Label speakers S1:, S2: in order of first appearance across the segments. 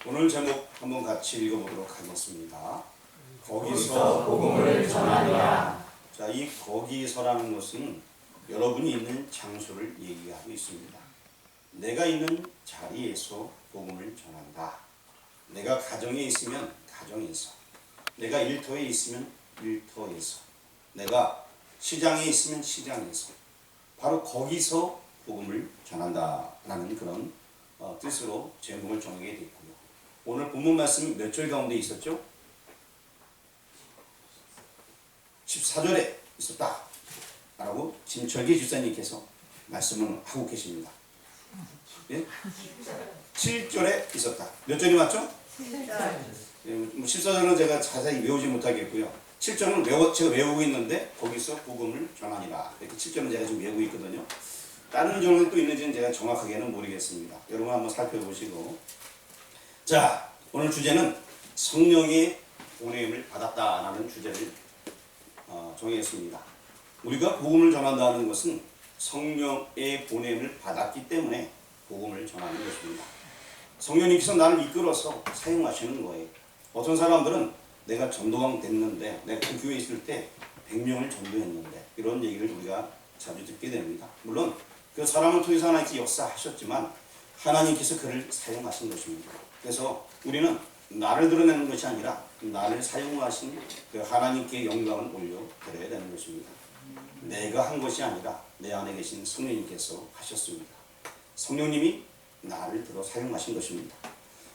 S1: 오늘 제목 한번 같이 읽어보도록 하겠습니다.
S2: 거기서 복음을 전하리라.
S1: 자, 이 거기서라는 것은 여러분이 있는 장소를 얘기하고 있습니다. 내가 있는 자리에서 복음을 전한다. 내가 가정에 있으면 가정에서, 내가 일터에 있으면 일터에서, 내가 시장에 있으면 시장에서, 바로 거기서 복음을 전한다라는 그런 뜻으로 제목을 정하게 됐고요. 오늘 본문 말씀 몇 절 가운데 있었죠? 14절에 있었다 라고 진철기 집사님께서 말씀을 하고 계십니다. 예? 7절에 있었다. 몇 절이 맞죠? 14절은 제가 자세히 외우지 못하겠고요. 7절은 제가 외우고 있는데 거기서 복음을 전하니라. 이렇게 7절은 제가 지금 외우고 있거든요. 다른 절은 또 있는지는 제가 정확하게는 모르겠습니다. 여러분 한번 살펴보시고. 자, 오늘 주제는 성령의 보냄을 받았다라는 주제를 정했습니다. 우리가 복음을 전한다는 것은 성령의 보냄을 받았기 때문에 복음을 전하는 것입니다. 성령님께서 나를 이끌어서 사용하시는 거예요. 어떤 사람들은 내가 전도왕 됐는데, 내가 그 교회에 있을 때 100명을 전도했는데, 이런 얘기를 우리가 자주 듣게 됩니다. 물론 그 사람을 통해서 하나님께 역사하셨지만 하나님께서 그를 사용하신 것입니다. 그래서 우리는 나를 드러내는 것이 아니라 나를 사용하신 그 하나님께 영광을 올려드려야 되는 것입니다. 내가 한 것이 아니라 내 안에 계신 성령님께서 하셨습니다. 성령님이 나를 들어 사용하신 것입니다.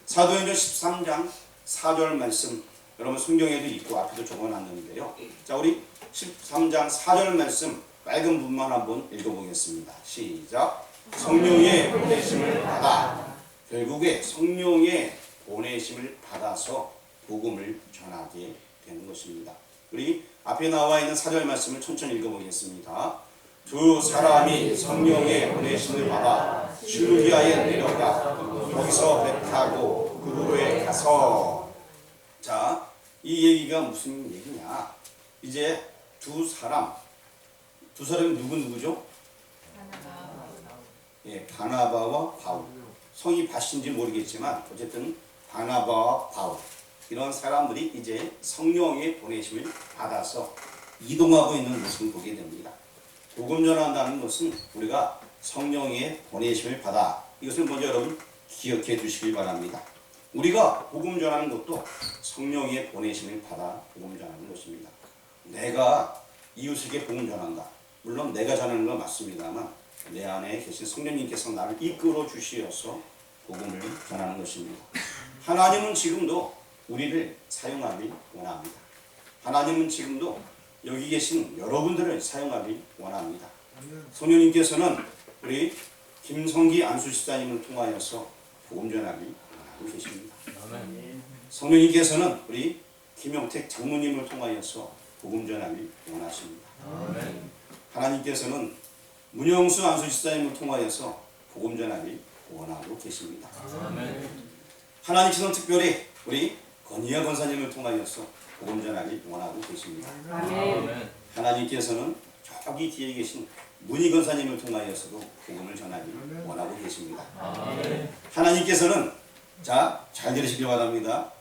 S1: 사도행전 13장 4절 말씀, 여러분 성경에도 있고 앞에도 적어놨는데요. 자, 우리 13장 4절 말씀 빨간 부분만 한번 읽어보겠습니다. 시작. 성령의 보내심을 받아. 결국에 성령의 보내심을 받아서 복음을 전하게 되는 것입니다. 우리 앞에 나와 있는 4절 말씀을 천천히 읽어보겠습니다. 두 사람이 성령의 보내심을 받아 실루기아에 내려가 거기서 배 타고 그루로에 가서. 자, 이 얘기가 무슨 얘기냐? 이제 두 사람이 누구죠? 예, 바나바와 바울. 성이 바신지 모르겠지만 어쨌든 바나바와 바울, 이런 사람들이 이제 성령의 보내심을 받아서 이동하고 있는 모습을 보게 됩니다. 복음 전한다는 것은 우리가 성령의 보내심을 받아, 이것을 먼저 여러분 기억해 두시길 바랍니다. 우리가 복음 전하는 것도 성령의 보내심을 받아 복음 전하는 것입니다. 내가 이웃에게 복음 전한다. 물론 내가 전하는 건 맞습니다만 내 안에 계신 성령님께서 나를 이끌어 주시어서 복음을 전하는 것입니다. 하나님은 지금도 우리를 사용하길 원합니다. 하나님은 지금도 여기 계신 여러분들을 사용하길 원합니다. 성령님께서는 우리 김성기 안수집사님을 통하여서 복음 전하길 원하고 계십니다. 성령님께서는 우리 김영택 장로님을 통하여서 복음 전하길 원하십니다. 하나님께서는 문영수 안수집사님을 통하여서 복음 전하길 원하고 계십니다. 하나님께서는 특별히 우리 건희아 권사님을 통하여서 복음 전하길 원하고 계십니다. 하나님께서는 저기 뒤에 계신 문희 권사님을 통하여서도 복음을 전하길 원하고 계십니다. 하나님께서는, 자, 잘 들으시길 바랍니다.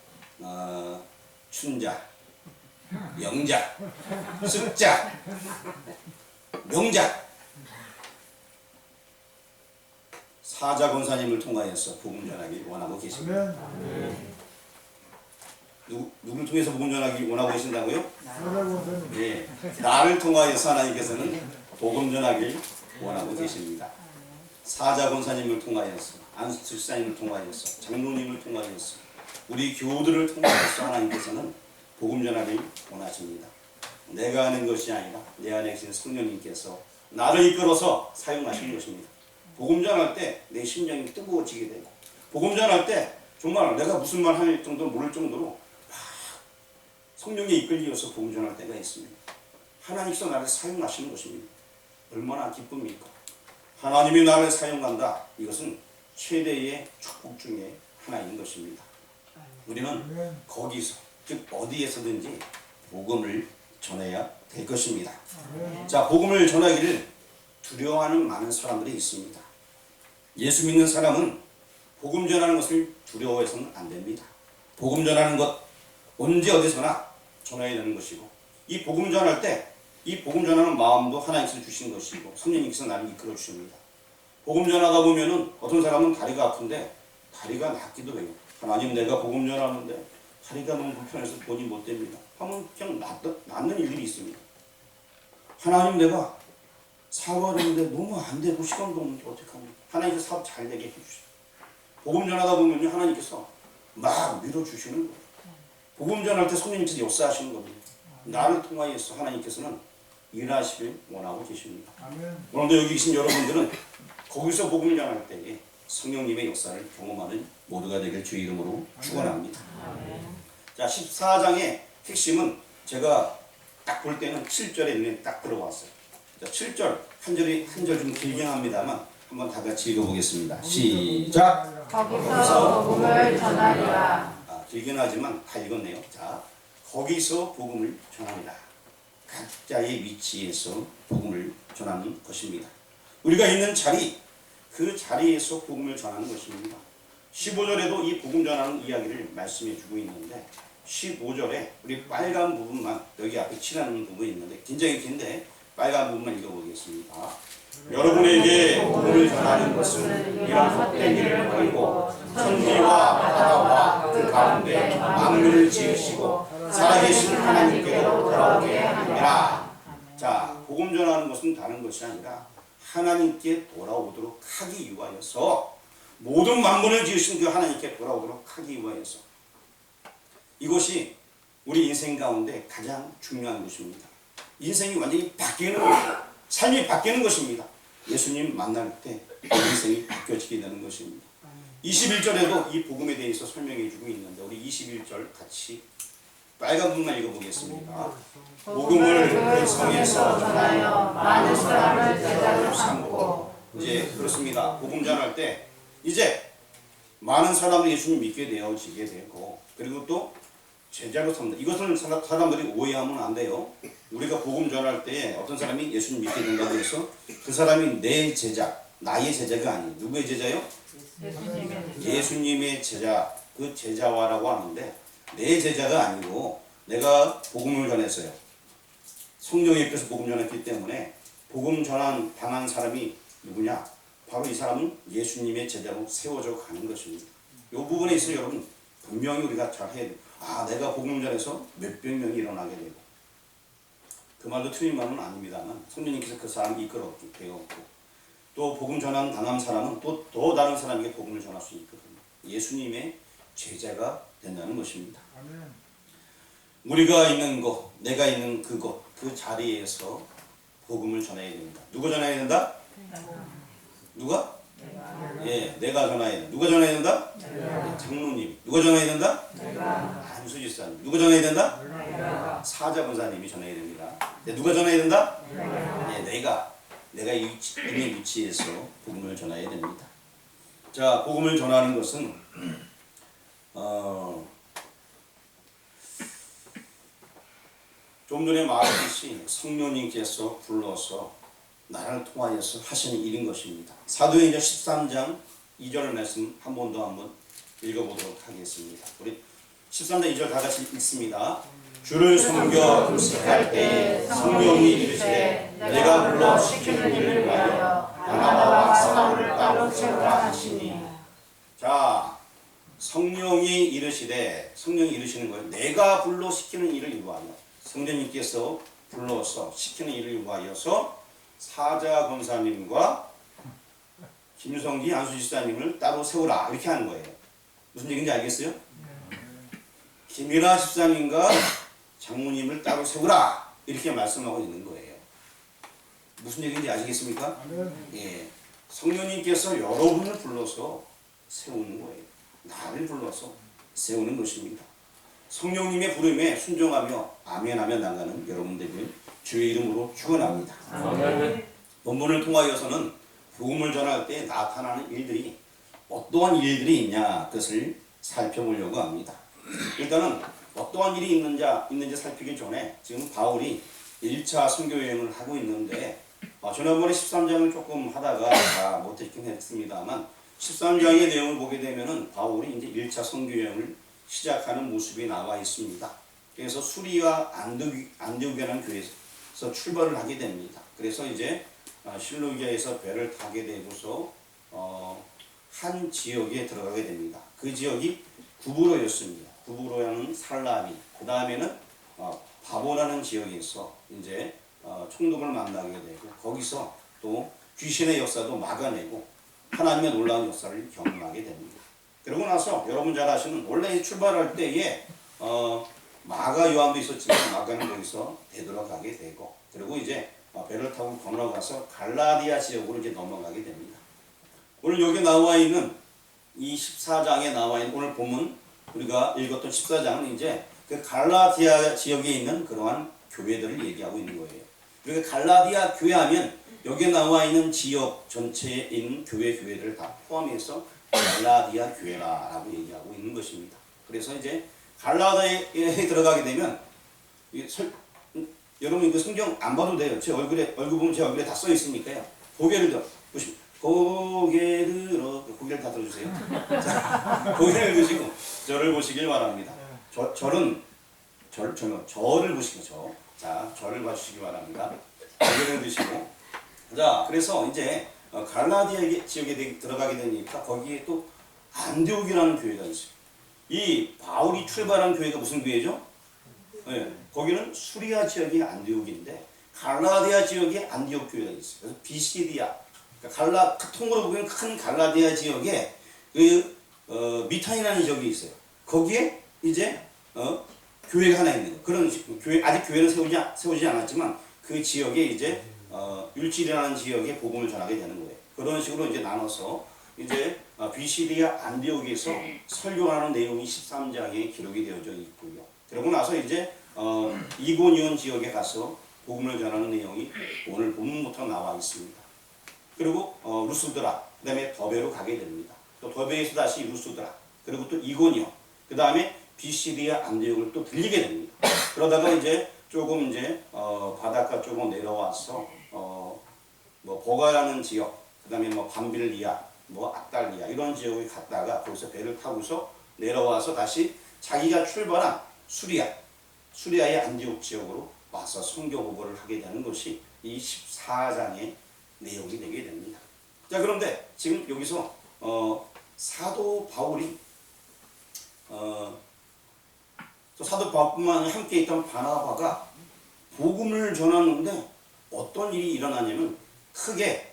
S1: 춘자, 영자, 습자, 명자, 사자 권사님을 통하여서 복음 전하길 원하고 계십니다. 누구를 통해서 복음 전하길 원하고 계신다고요? 네, 나를 통하여서 하나님께서는 복음 전하길 원하고 계십니다. 사자 권사님을 통하여서, 안수집사님을 통하여서, 장로님을 통하여서, 우리 교우들을 통하여서 하나님께서는 복음 전하길 원하십니다. 내가 하는 것이 아니라 내 안에 계신 성령님께서 나를 이끌어서 사용하시는 것입니다. 복음 전할 때 내 심령이 뜨거워지게 되고, 복음 전할 때 정말 내가 무슨 말 할 정도로 모를 정도로 성령에 이끌려서 복음 전할 때가 있습니다. 하나님께서 나를 사용하시는 것입니다. 얼마나 기쁩니까? 하나님이 나를 사용한다. 이것은 최대의 축복 중에 하나인 것입니다. 우리는 거기서, 즉 어디에서든지 복음을 전해야 될 것입니다. 자, 복음을 전하기를 두려워하는 많은 사람들이 있습니다. 예수 믿는 사람은 복음 전하는 것을 두려워해서는 안 됩니다. 복음 전하는 것 언제 어디서나 전해야 되는 것이고, 이 복음 전할 때 이 복음 전하는 마음도 하나님께서 주신 것이고 성령님께서 나를 이끌어 주십니다. 복음 전하다 보면은 어떤 사람은 다리가 아픈데 다리가 낫기도 해요. 하나님, 내가 복음 전하는데 다리가 너무 불편해서 돈이 못 됩니다 하면 그냥 낫는 일들이 있습니다. 하나님, 내가 사업하는데 너무 안 되고 시간도 없는데 어떡합니까? 하나님께서 사업 잘 되게 해주세요. 복음 전하다 보면요, 하나님께서 막 밀어주시는 거예요. 복음 전할 때 성령님께서 역사하시는 겁니다. 나를 통하여서 하나님께서는 일하시길 원하고 계십니다. 오늘도 여기 계신 여러분들은 거기서 복음을 전할 때에 성령님의 역사를 경험하는 모두가 되길 주의 이름으로 축원합니다. 자, 14장의 핵심은 제가 딱 볼 때는 7절에 눈에 딱 들어왔어요. 자, 7절 한 절 좀 길게 합니다만 한번 다 같이 읽어보겠습니다. 시작.
S2: 거기서 복음을 전하리라.
S1: 길긴 하지만 다 읽었네요. 자, 거기서 복음을 전하리라. 각자의 위치에서 복음을 전하는 것입니다. 우리가 있는 자리, 그 자리에서 복음을 전하는 것입니다. 15절에도 이 복음 전하는 이야기를 말씀해 주고 있는데 15절에 우리 빨간 부분만, 여기 앞에 칠하는 부분이 있는데 굉장히 긴데 빨간 부분만 읽어보겠습니다. 여러분에게 복음을 전하는 것은 이런 헛된 일을 버리고 천지와 바다와 그 가운데 만물을 지으시고 살아계신 하나님께로 돌아오게 하느니라. 자, 복음 전하는 것은 다른 것이 아니라 하나님께 돌아오도록 하기 위하여서, 모든 만물을 지으신 그 하나님께 돌아오도록 하기 위하여서, 이것이 우리 인생 가운데 가장 중요한 것입니다. 인생이 완전히 바뀌는 것입니다. 삶이 바뀌는 것입니다. 예수님 만날 때 인생이 바뀌어지게 되는 것입니다. 21절에도 이 복음에 대해서 설명해 주고 있는데 우리 21절 같이 빨간 부분만 읽어보겠습니다. 복음을 그 성에서 전하여 많은 사람을 제자로 삼고. 이제 그렇습니다. 복음 전할 때 이제 많은 사람들이 예수님 믿게 되어지게 되고, 그리고 또 제자로 삼는다. 이것을 사람들이 오해하면 안 돼요. 우리가 복음 전할 때 어떤 사람이 예수님 믿게 된다고 해서 그 사람이 내 제자, 나의 제자가 아니에요. 누구의 제자요? 예수님의 제자. 그 제자와라고 하는데 내 제자가 아니고 내가 복음을 전했어요. 성령에 입혀서 복음 전했기 때문에 복음 전한 당한 사람이 누구냐? 바로 이 사람은 예수님의 제자로 세워져 가는 것입니다. 이 부분에 있어서 여러분 분명히 우리가 잘 해야 돼요. 내가 복음 전해서 몇백 명이 일어나게 되고, 그 말도 틀린 말은 아닙니다만 성령님께서 그 사람이 이끌었고 되었고, 또 복음 전한 당한 사람은 또 더 다른 사람에게 복음을 전할 수 있거든요. 예수님의 제자가 된다는 것입니다. 우리가 있는 곳, 내가 있는 그곳, 그 자리에서 복음을 전해야 됩니다. 누가 전해야 된다? 누가? 예, 내가 전해야 된다. 누가 전해야 된다? 장로님. 누가 전해야 된다? 안수지사님. 누가 전해야 된다? 사자분사님이 전해야 됩니다. 누가 전해야 된다? 예, 내가 있는 위치에서 복음을 전해야 됩니다. 자, 복음을 전하는 것은 좀 전에 말했듯이 성령님께서 불러서 나를 통하여서 하시는 일인 것입니다. 사도행전 13장 2절 말씀 한 번 더 읽어보도록 하겠습니다. 우리 13장 2절 다 같이 읽습니다. 주를 섬겨 금식할 때에 성령이 이르시되 내가 불러 시키는 일을 위하여 바나바와 사울을 따로 세우라 하시니. 자, 성령이 이르시는 거예요. 내가 불러 시키는 일을 위하여, 성령님께서 불러서 시키는 일을 위하여서 사자 권사님과 김성기 안수지사님을 따로 세우라, 이렇게 하는 거예요. 무슨 얘기인지 알겠어요? 김일아 집사님과 장모님을 따로 세우라, 이렇게 말씀하고 있는 거예요. 무슨 얘기인지 아시겠습니까? 예, 성령님께서 여러분을 불러서 세우는 거예요. 나를 불러서 세우는 것입니다. 성령님의 부름에 순종하며 아멘하며 나가는 여러분들을 주의 이름으로 축원합니다. 본문을 통하여서는 복음을 전할 때 나타나는 일들이 어떠한 일들이 있냐, 그것을 살펴보려고 합니다. 일단은 어떠한 일이 있는지 살피기 전에 지금 바울이 1차 선교 여행을 하고 있는데 지난번에 13장을 조금 하다가 다 못했긴 했습니다만 13장의 내용을 보게 되면은 바울이 이제 1차 선교 여행을 시작하는 모습이 나와 있습니다. 그래서 수리와 안디옥이라는 교회에서 출발을 하게 됩니다. 그래서 이제 실루기아에서 배를 타게 되고서 한 지역에 들어가게 됩니다. 그 지역이 구브로였습니다. 구브로라는 살라미. 그 다음에는 바보라는 지역에서 이제 총독을 만나게 되고 거기서 또 귀신의 역사도 막아내고 하나님의 놀라운 역사를 경험하게 됩니다. 그러고 나서 여러분 잘 아시는 원래 출발할 때에 마가 요한도 있었지만 마가는 거기서 되돌아가게 되고 그리고 이제 배를 타고 건너가서 갈라디아 지역으로 이제 넘어가게 됩니다. 오늘 여기 나와 있는 이 14장에 나와 있는 오늘 본문 우리가 읽었던 14장은 이제 그 갈라디아 지역에 있는 그러한 교회들을 얘기하고 있는 거예요. 그러니까 갈라디아 교회하면 여기에 나와 있는 지역 전체에 있는 교회들을 다 포함해서 갈라디아 교회라고 얘기하고 있는 것입니다. 그래서 이제 갈라디아에 들어가게 되면 여러분 이거 성경 안 봐도 돼요. 제 얼굴 보면 제 얼굴에 다 써 있으니까요. 고개를 들어 보시면 고개를 다 들어주세요. 자, 고개를 드시고 저를 보시길 바랍니다. 저를 보시고 자, 저를 봐주시기 바랍니다. 고개를 드시고 자, 그래서 이제 갈라디아 지역에 들어가게 되니까 거기에 또 안디옥이라는 교회가 있어요. 이 바울이 출발한 교회가 무슨 교회죠? 네, 거기는 수리아 지역이 안디옥인데 갈라디아 지역에 안디옥 교회가 있어요. 그래서 비시디아, 그러니까 통으로 보면 큰 갈라디아 지역에 미탄이라는 지역이 있어요. 거기에 이제 교회가 하나 있는 거. 그런 교회 아직 교회는 세우지 않았지만 그 지역에 이제 율질이라는 지역에 복음을 전하게 되는 거예요. 그런 식으로 이제 나눠서 이제 비시디아 안디옥에서 설교하는 내용이 13장에 기록이 되어져 있고요. 그러고 나서 이제 이고니온 지역에 가서 복음을 전하는 내용이 오늘 본문부터 나와 있습니다. 그리고 루스드라, 그 다음에 더베로 가게 됩니다. 또 더베에서 다시 루스드라, 그리고 또 이고니온, 그 다음에 비시디아 안디옥을 또 들리게 됩니다. 그러다가 이제 조금 이제 바닷가 쪽으로 내려와서 뭐 보가라는 지역, 그 다음에 뭐 밤빌리아, 뭐 악달리아 이런 지역에 갔다가 거기서 배를 타고서 내려와서 다시 자기가 출발한 수리아의 안디옥 지역으로 와서 선교 보고를 하게 되는 것이 이 14장의 내용이 되게 됩니다. 자, 그런데 지금 여기서 사도 바울이 또 사도 바울뿐만 아니라 함께 있던 바나바가 복음을 전하는데 어떤 일이 일어나냐면 크게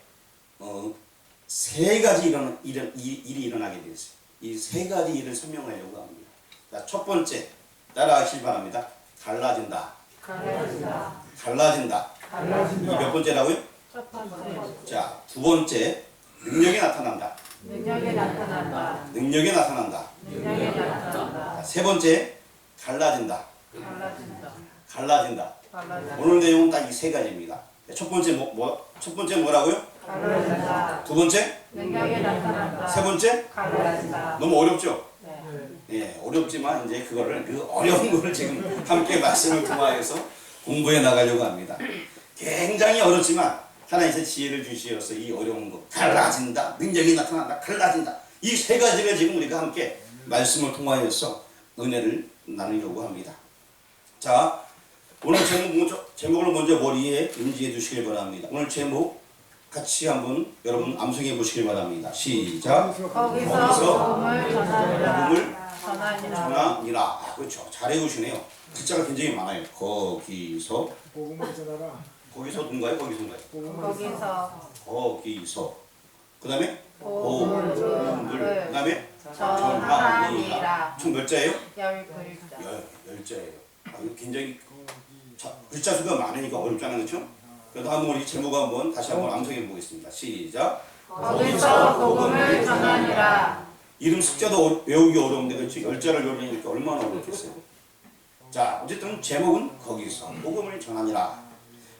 S1: 세 가지 일이 일어나게 되었어요. 이 세 가지 일을 설명하려고 합니다. 자, 첫 번째 따라하시기 바랍니다. 갈라진다. 이 몇 번째라고요?
S2: 첫 번째.
S1: 자, 두 번째 능력이 나타난다. 자, 세 번째 갈라진다. 오늘 내용은 딱 이 세 가지입니다. 첫 번째 첫 번째 뭐라고요?
S2: 갈라진다.
S1: 두 번째?
S2: 능력이 나타난다.
S1: 세 번째?
S2: 갈라진다.
S1: 너무 어렵죠?
S2: 네.
S1: 예, 어렵지만 이제 그거를 그 어려운 거를 지금 함께 말씀을 통하여서 공부해 나가려고 합니다. 굉장히 어렵지만 하나님께서 지혜를 주시어서 이 어려운 거 갈라진다, 능력이 나타난다, 갈라진다 이 세 가지를 지금 우리가 함께 말씀을 통하여서 은혜를 나누려고 합니다. 자, 오늘 제목을 먼저 머리에 인지해 주시길 바랍니다. 오늘 제목 같이 한번 여러분 암송해 보시길 바랍니다. 시작.
S2: 거기서 복음을 전하니라.
S1: 아, 그렇죠. 잘 외우시네요. 글자가 굉장히 많아요. 거기서
S3: 복음을 전하라.
S1: 거기서 누군가요? 거기서인가요? 거기서 그 다음에 복음을 그 다음에 전하니라. 총 몇 자예요?
S2: 10글자.
S1: 10자예요. 이거 굉장히 글자 수가 많으니까 어렵지 않아요, 그렇죠? 그래도 한번 우리 제목 한번 다시 한번 암송해 보겠습니다. 시작.
S2: 거기서 복음을 전하니라.
S1: 이름 숫자도 외우기 어려운데 그렇죠? 10자를 외우려니까 얼마나 어렵겠어요. 자, 어쨌든 제목은 거기서 복음을 전하니라.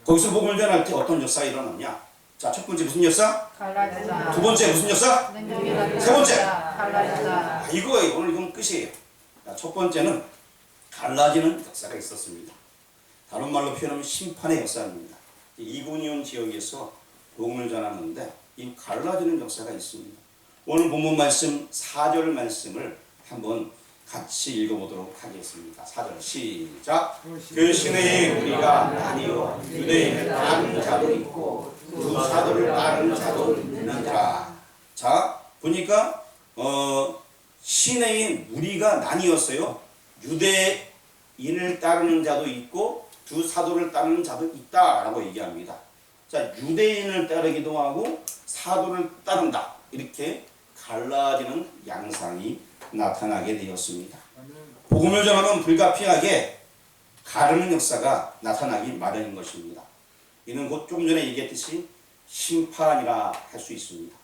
S1: 거기서 복음을 전할 때 어떤 역사가 일어났냐? 자, 첫 번째 무슨 역사?
S2: 갈라진다.
S1: 두 번째 무슨 역사?
S2: 능력이 나타난다.
S1: 세 번째?
S2: 갈라진다.
S1: 이거예요. 오늘 이건 끝이에요. 자, 첫 번째는 갈라지는 역사가 있었습니다. 다른 말로 표현하면 심판의 역사입니다. 이고니온 지역에서 복음을 전하는데 이 갈라지는 역사가 있습니다. 오늘 본문 말씀 4절 말씀을 한번 같이 읽어보도록 하겠습니다. 4절 시작. 그 시내에 우리가 나뉘어 유대인을 따르는 자도 있고 두 사도를 따르는 자도 있느니라. 자, 보니까 시내에 무리가 나뉘었어요. 유대인을 따르는 자도 있고 두 사도를 따르는 자도 있다라고 얘기합니다. 자, 유대인을 따르기도 하고 사도를 따른다. 이렇게 갈라지는 양상이 나타나게 되었습니다. 복음을 전하면 불가피하게 가르는 역사가 나타나기 마련인 것입니다. 이는 곧 조금 전에 얘기했듯이 심판이라 할 수 있습니다.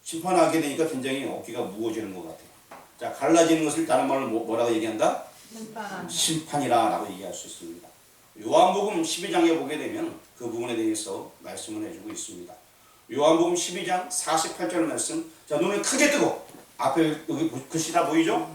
S1: 심판하게 되니까 굉장히 어깨가 무거워지는 것 같아요. 자, 갈라지는 것을 다른 말로 뭐라고 얘기한다? 심판이라고 얘기할 수 있습니다. 요한복음 12장에 보게 되면 그 부분에 대해서 말씀을 해주고 있습니다. 요한복음 12장 48절 말씀. 자, 눈을 크게 뜨고 앞에 여기 글씨 다 보이죠?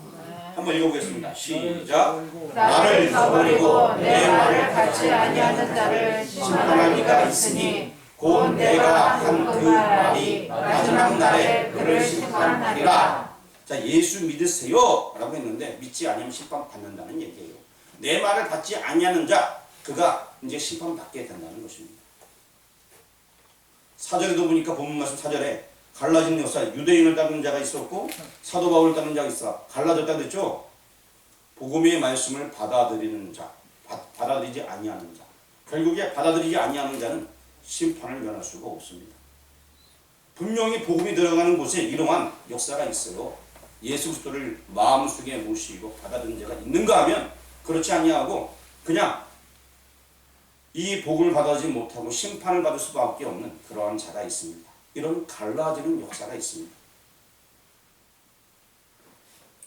S1: 한번 읽어보겠습니다. 시작.
S2: 나를 저버리고 내 말을 받지 아니하는 자를 심판할 이가 있으니 곧 내가 한 그 말이 마지막 날에 그를 심판하리라.
S1: 자, 예수 믿으세요 라고 했는데 믿지 않으면 심판받는다는 얘기예요. 내 말을 받지 아니하는 자, 그가 이제 심판받게 된다는 것입니다. 4절에도 보니까 본문 말씀 4절에 갈라진 역사, 유대인을 따르는 자가 있었고 사도 바울을 따르는 자가 있어 갈라졌다 그랬죠. 복음의 말씀을 받아들이는 자, 받아들이지 아니하는 자, 결국에 받아들이지 아니하는 자는 심판을 면할 수가 없습니다. 분명히 복음이 들어가는 곳에 이러한 역사가 있어요. 예수 그리스도를 마음속에 모시고 받아들이는 자가 있는가 하면 그렇지 아니하고 그냥 이 복음을 받아들이지 못하고 심판을 받을 수밖에 없는 그러한 자가 있습니다. 이런 갈라지는 역사가 있습니다.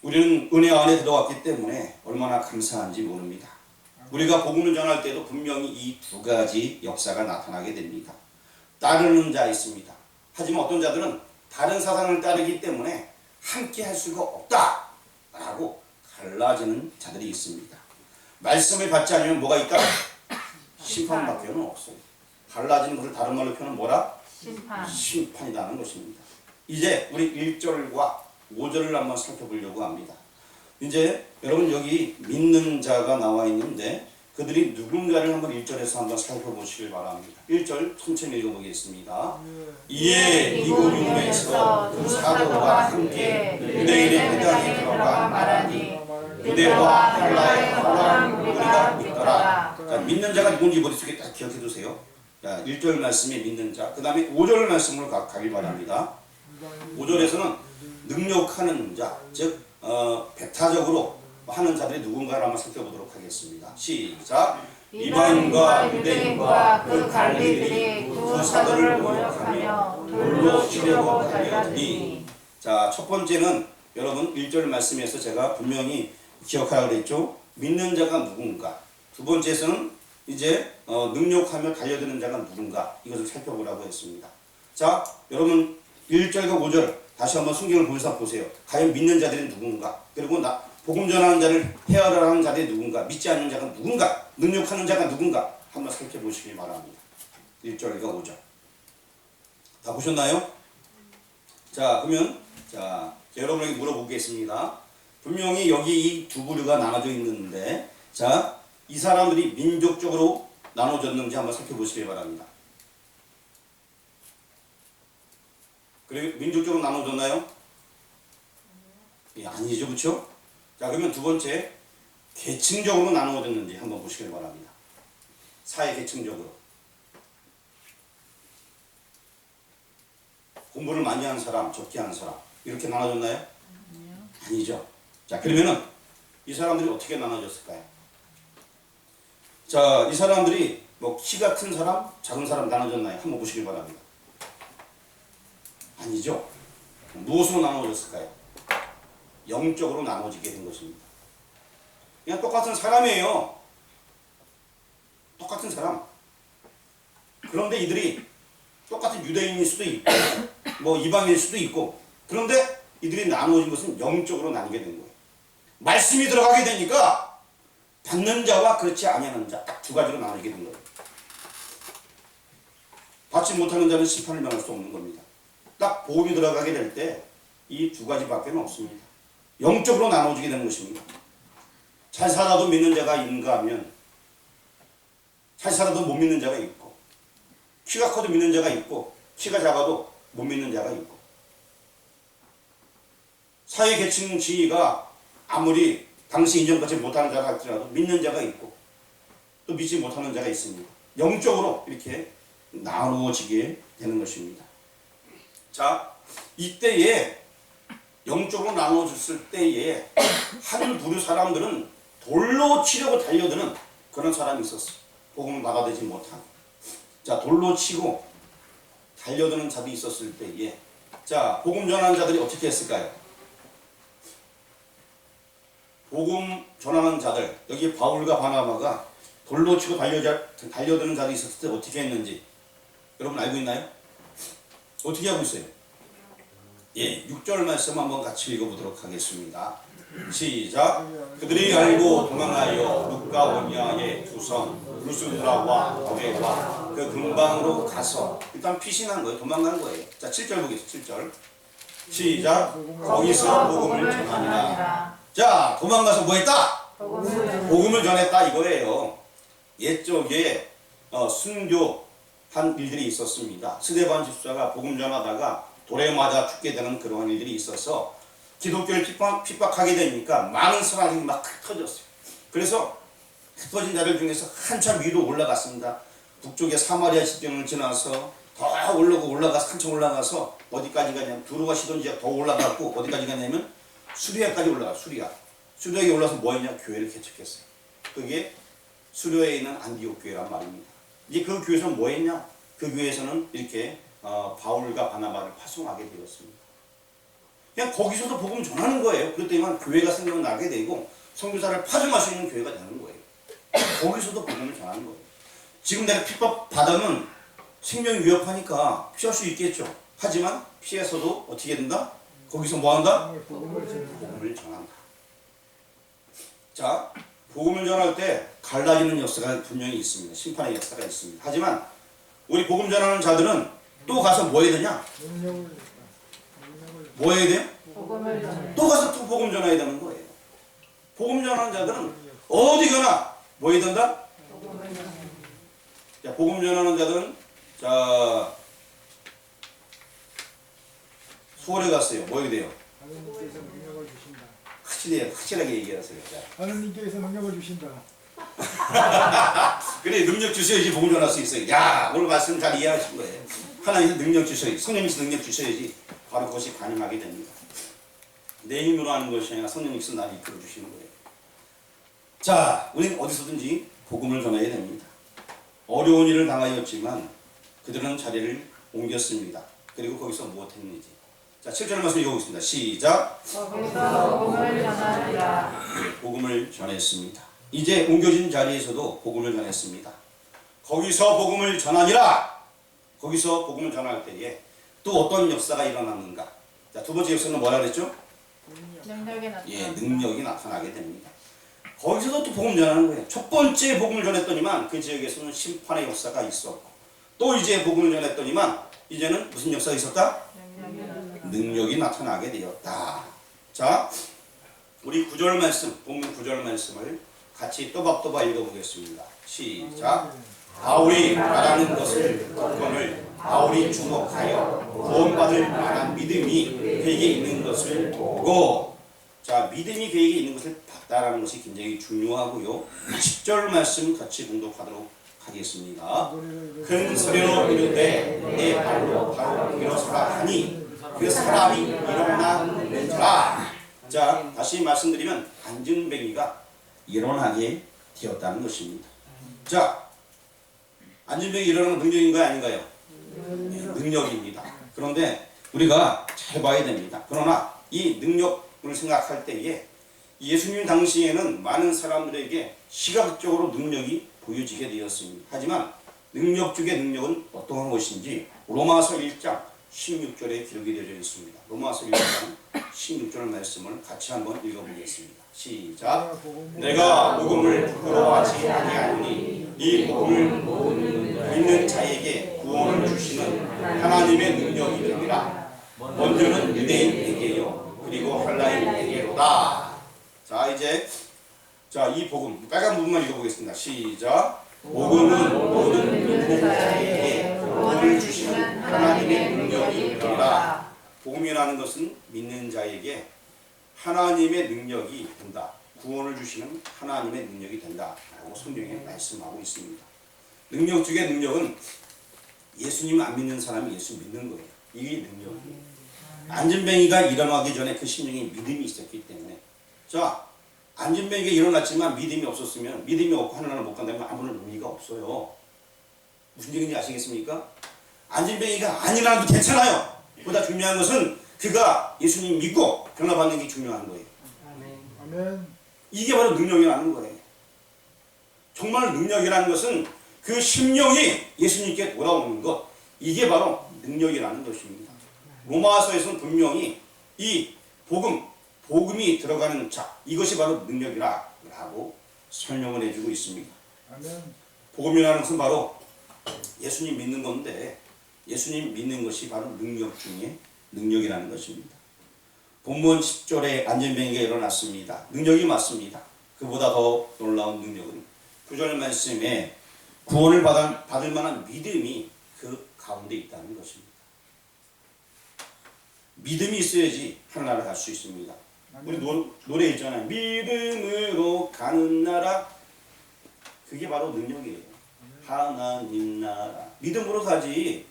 S1: 우리는 은혜 안에 들어왔기 때문에 얼마나 감사한지 모릅니다. 우리가 복음을 전할 때도 분명히 이 두 가지 역사가 나타나게 됩니다. 따르는 자 있습니다. 하지만 어떤 자들은 다른 사상을 따르기 때문에 함께 할 수가 없다라고 갈라지는 자들이 있습니다. 말씀을 받지 않으면 뭐가 있다? 심판밖에 없어요. 갈라지는 것을 다른 말로 표현은 뭐라? 심판이라는 것입니다. 이제 우리 1절과 5절을 한번 살펴보려고 합니다. 이제 여러분 여기 믿는 자가 나와 있는데 그들이 누군가를 한번 1절에서 한번 살펴보시길 바랍니다. 1절 천천히 읽어보겠습니다. 이에 이곳 유명에서 두 사도가 함께 유대인의 회당에 들어가 말하니 유대와 헬라의 한 우리가 믿더라. 자, 믿는 자가 누군지 머릿속에 딱 기억해 두세요. 자, 1절 말씀에 믿는 자, 그 다음에 5절 말씀으로 가길 바랍니다. 5절에서는 능력하는 자, 즉 배타적으로 하는 자들이 누군가를 한번 살펴보도록 하겠습니다. 시작. 이방인과 유대인과 그 관리들이 두 사도를 모욕하며 돌로 치려고 달려드니. 자, 첫 번째는 여러분 1절 말씀에서 제가 분명히 기억하라고 그랬죠. 믿는 자가 누군가. 두 번째에서는 이제 능력하며 달려드는 자가 누군가, 이것을 살펴보라고 했습니다. 자, 여러분 1절과 5절 다시 한번 성경을 보면서 보세요. 과연 믿는 자들이 누군가, 그리고 복음 전하는 자를 헤아려하는 자들이 누군가, 믿지 않는 자가 누군가, 능력하는 자가 누군가 한번 살펴보시기 바랍니다. 1절과 5절 다 보셨나요? 자, 그러면 여러분에게 물어보겠습니다. 분명히 여기 이 두 부류가 나눠져 있는데, 자, 이 사람들이 민족적으로 나눠졌는지 한번 살펴보시기 바랍니다. 그리고 민족적으로 나눠졌나요? 예, 아니죠, 그렇죠? 자, 그러면 두 번째, 계층적으로 나누어졌는지 한번 보시길 바랍니다. 사회 계층적으로. 공부를 많이 한 사람, 적게 한 사람, 이렇게 나눠졌나요? 아니죠. 자, 그러면은 이 사람들이 어떻게 나눠졌을까요? 자, 이 사람들이 뭐 키가 큰 사람, 작은 사람 나눠졌나요? 한번 보시길 바랍니다. 아니죠. 무엇으로 나눠졌을까요? 영적으로 나눠지게 된 것입니다. 그냥 똑같은 사람이에요. 똑같은 사람. 그런데 이들이 똑같은 유대인일 수도 있고 뭐 이방인일 수도 있고, 그런데 이들이 나누어진 것은 영적으로 나뉘게 된 거예요. 말씀이 들어가게 되니까 받는 자와 그렇지 아니하는 자, 딱 두 가지로 나뉘게 된 거예요. 받지 못하는 자는 심판을 면할 수 없는 겁니다. 딱 복음이 들어가게 될 때 이 두 가지밖에 없습니다. 영적으로 나눠지게 되는 것입니다. 잘 살아도 믿는 자가 있는가 하면 잘 살아도 못 믿는 자가 있고, 키가 커도 믿는 자가 있고, 키가 작아도 못 믿는 자가 있고, 사회 계층 지위가 아무리 당시 인정받지 못하는 자가 할지라도 믿는 자가 있고 또 믿지 못하는 자가 있습니다. 영적으로 이렇게 나누어지게 되는 것입니다. 자, 이때에 영적으로 나누어졌을 때에 한 부류 사람들은 돌로 치려고 달려드는 그런 사람이 있었어요. 복음을 받아들이지 못하고. 자, 돌로 치고 달려드는 자들이 있었을 때에, 자, 복음 전하는 자들이 어떻게 했을까요? 복음 전하는 자들, 여기 바울과 바나바가 돌로 치고 달려드는 자들이 있었을 때 어떻게 했는지 여러분 알고 있나요? 어떻게 하고 있어요? 예, 6절 말씀 한번 같이 읽어보도록 하겠습니다. 시작. 그들이 알고 도망하여 루카오니아의 두 성 루스드라와 더베와 그 근방으로 가서 일단 피신한 거예요. 도망간 거예요. 자, 7절 보겠습니다. 7절 시작. 거기서 복음을 전하니라. 자, 도망가서 뭐 했다? 복음을 전했다 이거예요. 옛적에 순교한 일들이 있었습니다. 스데반 집사가 복음 전하다가 돌에 맞아 죽게 되는 그러한 일들이 있어서 기독교를 핍박하게 되니까 많은 사람이 막 흩어졌어요. 그래서 흩어진 자들 중에서 한참 위로 올라갔습니다. 북쪽에 사마리아 지경을 지나서 더 올라가서 한참 올라가서 어디까지 가냐면 두루가 시돈지가 더 올라갔고 어디까지 가냐면 수리아까지 올라가. 수리아에 올라서 뭐 했냐? 교회를 개척했어요. 그게 수리아에 있는 안디옥 교회란 말입니다. 이제 그 교회에서는 뭐 했냐? 그 교회에서는 이렇게 바울과 바나바를 파송하게 되었습니다. 그냥 거기서도 복음 전하는 거예요. 그랬더니만 교회가 생겨나게 되고 선교사를 파송할 수 있는 교회가 되는 거예요. 거기서도 복음을 전하는 거예요. 지금 내가 핍박 받으면 생명이 위협하니까 피할 수 있겠죠. 하지만 피해서도 어떻게 된다? 거기서 뭐 한다? 복음을 전한다. 자, 복음을 전할 때 갈라지는 역사가 분명히 있습니다. 심판의 역사가 있습니다. 하지만 우리 복음 전하는 자들은 또 가서 뭐 해야 되냐? 뭐 해야 돼요? 또 가서 또 복음 전해야 되는 거예요. 복음 전하는 자들은 어디 가나 뭐 해야 된다? 자, 복음 전하는 자들은 자 수월에 갔어요. 뭐 해야 돼요?
S3: 하나님께서 능력을 주신다.
S1: 확실하게 얘기하세요. 자.
S3: 하나님께서 능력을 주신다.
S1: 그래, 능력 주셔야지 복음 전할 수 있어요. 야, 오늘 말씀 잘 이해하신 거예요. 하나님께서 능력 주셔야지, 성령님께서 능력 주셔야지 바로 그것이 가능하게 됩니다. 내 힘으로 하는 것이 아니라 성령님께서 나를 이끌어 주시는 거예요. 자, 우리는 어디서든지 복음을 전해야 됩니다. 어려운 일을 당하였지만 그들은 자리를 옮겼습니다. 그리고 거기서 무엇했는지. 자, 7절 말씀 읽어보겠습니다. 시작.
S2: 거기서 복음을 전하리라.
S1: 복음을 전했습니다. 이제 옮겨진 자리에서도 복음을 전했습니다. 거기서 복음을 전하니라. 거기서 복음을 전할 때에 또 어떤 역사가 일어났는가? 자, 두 번째 역사는 뭐라 그랬죠?
S2: 능력이 나타나.
S1: 예, 능력이 나타나게 됩니다. 거기서도 또 복음 전하는 거예요. 첫 번째 복음을 전했더니만 그 지역에서는 심판의 역사가 있었고, 또 이제 복음을 전했더니만 이제는 무슨 역사가 있었다? 능력이 나타나게 되었다. 자, 우리 9절 말씀, 본문 9절 말씀을 같이 또박또박 읽어보겠습니다. 시작. 바울이 말하는 것을 듣거늘 바울이 주목하여 구원받을 만한 믿음이 그에게 있는 것을 보고, 자, 믿음이 그에게 있는 것을 봤다라는 것이 굉장히 중요하고요. 10절 말씀 같이 공독하도록 하겠습니다. 큰 소리로 이르되 내 발로 바로 일어서라 하니 그 사람이 일어나는지라. 자, 다시 말씀드리면 안진뱅이가 일어나게 되었다는 것입니다. 자, 안진뱅이 일어나는 능력인가요, 아닌가요? 네, 능력입니다. 그런데 우리가 잘 봐야 됩니다. 그러나 이 능력을 생각할 때에 예수님 당시에는 많은 사람들에게 시각적으로 능력이 보여지게 되었습니다. 하지만 능력 중의 능력은 어떠한 것인지 로마서 1장 16절에 기록이 되어 있습니다. 로마서 1장 16절 말씀을 같이 한번 읽어보겠습니다. 시작. 내가 복음을 부끄러워하지 아니하노니 이 복음을 믿는 자에게 구원을 주시는 하나님의 능력이니라. 먼저는 유대인에게요 그리고 헬라인에게로다. 자 이제 이 복음 빨간 부분만 읽어보겠습니다. 시작. 복음은 모든 믿는 자에게 구원을 주시는 하나님의 능력이 되리라. 복음이라는 것은 믿는 자에게 하나님의 능력이 된다. 구원을 주시는 하나님의 능력이 된다 라고 성경에 말씀하고 있습니다. 능력 중에 능력은 예수님 안 믿는 사람이 예수 믿는 거예요. 이게 능력이에요. 안진뱅이가 일어나기 전에 그 심령에 믿음이 있었기 때문에 자 안진뱅이가 일어났지만 믿음이 없었으면 믿음이 없고 하나님을 못 간다면 아무런 의미가 없어요. 무슨 얘기인지 아시겠습니까? 안진뱅이가 안 일어나도 괜찮아요. 보다 중요한 것은 그가 예수님 믿고 변화받는 게 중요한 거예요.
S3: 아멘.
S1: 이게 바로 능력이라는 거예요. 정말 능력이라는 것은 그 심령이 예수님께 돌아오는 것, 이게 바로 능력이라는 것입니다. 로마서에서는 분명히 이 복음이 들어가는 자, 이것이 바로 능력이라고 설명을 해주고 있습니다.
S3: 아멘.
S1: 복음이라는 것은 바로 예수님 믿는 건데 예수님 믿는 것이 바로 능력 중에 능력이라는 것입니다. 본문 10절에 안진뱅이가 일어났습니다. 능력이 맞습니다. 그보다 더 놀라운 능력은 9절 말씀에 구원을 받을 만한 믿음이 그 가운데 있다는 것입니다. 믿음이 있어야지 하나나라 갈 수 있습니다. 우리 노래 있잖아요. 믿음으로 가는 나라. 그게 바로 능력이에요. 하나님 나라. 믿음으로 가지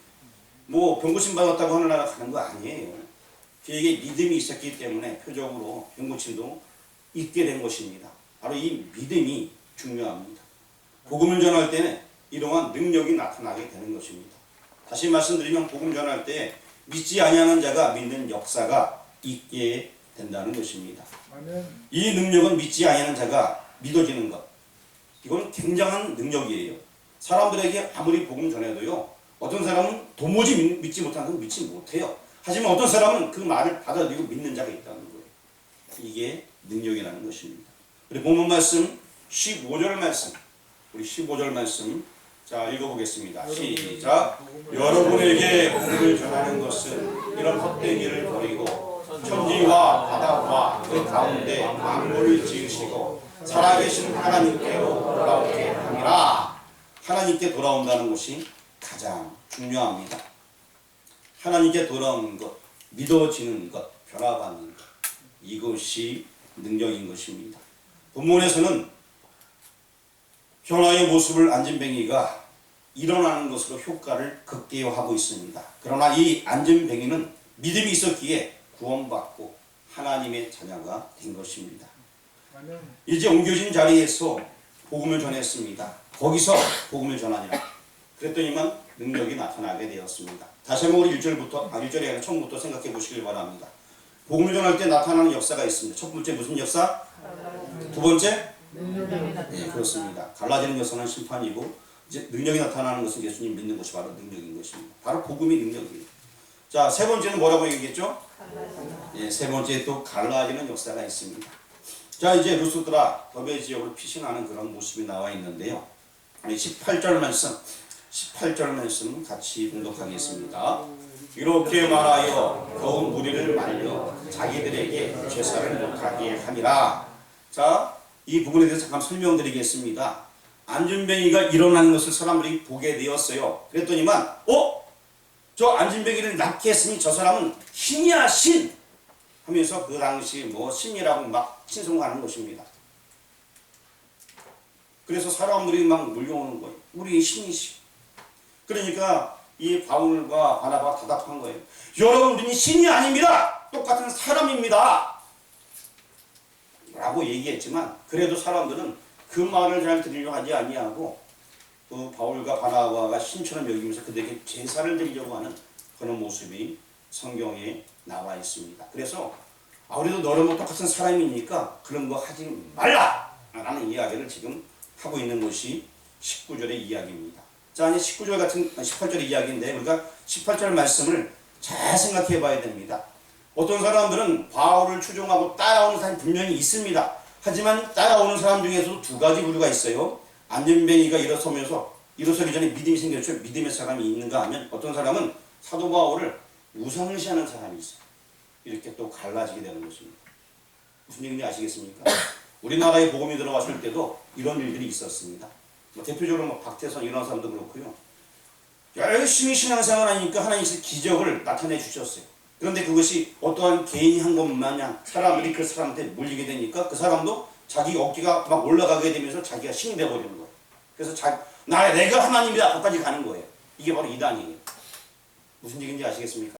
S1: 뭐 병고침 받았다고 하는 나라 가는 거 아니에요. 그에게 믿음이 있었기 때문에 표적으로 병고침도 있게 된 것입니다. 바로 이 믿음이 중요합니다. 복음을 전할 때는 이러한 능력이 나타나게 되는 것입니다. 다시 말씀드리면 복음 전할 때 믿지 아니하는 자가 믿는 역사가 있게 된다는 것입니다.
S3: 아멘.
S1: 이 능력은 믿지 아니하는 자가 믿어지는 것. 이건 굉장한 능력이에요. 사람들에게 아무리 복음 전해도요. 어떤 사람은 도무지 믿지 못하는 건 믿지 못해요. 하지만 어떤 사람은 그 말을 받아들이고 믿는 자가 있다는 거예요. 이게 능력이라는 것입니다. 우리 본문 말씀 15절 말씀. 우리 15절 말씀 자 읽어보겠습니다. 시작. 여러분에게 복음을 전하는 것은 이런 헛된 일을 버리고 천지와 바다와 그 가운데 만물을 지으시고 살아계신 하나님께로 돌아오게 함이라. 하나님께 돌아온다는 것이 가장 중요합니다. 하나님께 돌아오는 것, 믿어지는 것, 변화받는 것, 이것이 능력인 것입니다. 본문에서는 변화의 모습을 안진뱅이가 일어나는 것으로 효과를 극대화하고 있습니다. 그러나 이 안진뱅이는 믿음이 있었기에 구원받고 하나님의 자녀가 된 것입니다.
S3: 아멘.
S1: 이제 옮겨진 자리에서 복음을 전했습니다. 거기서 복음을 전하니라. 그랬더니만 능력이 나타나게 되었습니다. 다시 한번 우리 1절에 아니라 처음부터 생각해 보시길 바랍니다. 복음을 전할 때 나타나는 역사가 있습니다. 첫 번째 무슨 역사? 두 번째? 네, 그렇습니다. 갈라지는 역사는 심판이고 이제 능력이 나타나는 것은 예수님 믿는 것이 바로 능력인 것입니다. 바로 복음이 능력이에요. 자, 세 번째는 뭐라고 얘기했죠? 예, 세 번째 또 갈라지는 역사가 있습니다. 자, 이제 루스드라 더베 지역으로 피신하는 그런 모습이 나와 있는데요. 18절 말씀 같이 봉독하겠습니다. 이렇게 말하여 더운 무리를 말려 자기들에게 제사를 못하게 하니라. 자, 이 부분에 대해서 잠깐 설명드리겠습니다. 안진뱅이가 일어나는 것을 사람들이 보게 되었어요. 그랬더니만 저 안진뱅이를 낫게 했으니 저 사람은 신이야 신! 하면서 그 당시 뭐 신이라고 막 신송하는 것입니다. 그래서 사람들이 막 몰려오는 거예요. 우리 신이시. 그러니까 이 바울과 바나바가 대답한 거예요. 여러분 우리는 신이 아닙니다. 똑같은 사람입니다. 라고 얘기했지만 그래도 사람들은 그 말을 잘 들으려고 하지 아니하고 그 바울과 바나바가 신처럼 여기면서 그들에게 제사를 드리려고 하는 그런 모습이 성경에 나와 있습니다. 그래서 우리도 너랑 똑같은 사람이니까 그런 거 하지 말라! 라는 이야기를 지금 하고 있는 것이 19절의 이야기입니다. 자, 이제 19절 같은 18절의 이야기인데 우리가 18절 말씀을 잘 생각해 봐야 됩니다. 어떤 사람들은 바울을 추종하고 따라오는 사람이 분명히 있습니다. 하지만 따라오는 사람 중에서도 두 가지 부류가 있어요. 안진뱅이가 일어서기 전에 믿음이 생겼죠. 믿음의 사람이 있는가 하면 어떤 사람은 사도 바울을 우상시하는 사람이 있어요. 이렇게 또 갈라지게 되는 것입니다. 무슨 얘기인지 아시겠습니까? 우리나라에 복음이 들어왔을 때도 이런 일들이 있었습니다. 뭐 대표적으로 뭐 박태선 이런 사람도 그렇고요. 열심히 신앙생활 하니까 하나님께서 기적을 나타내 주셨어요. 그런데 그것이 어떠한 개인이 한 것 마냥 사람들이 그 사람한테 물리게 되니까 그 사람도 자기 어깨가 막 올라가게 되면서 자기가 신이 되어버리는 거예요. 그래서 내가 하나님이다 거기까지 가는 거예요. 이게 바로 이단이에요. 무슨 얘기인지 아시겠습니까?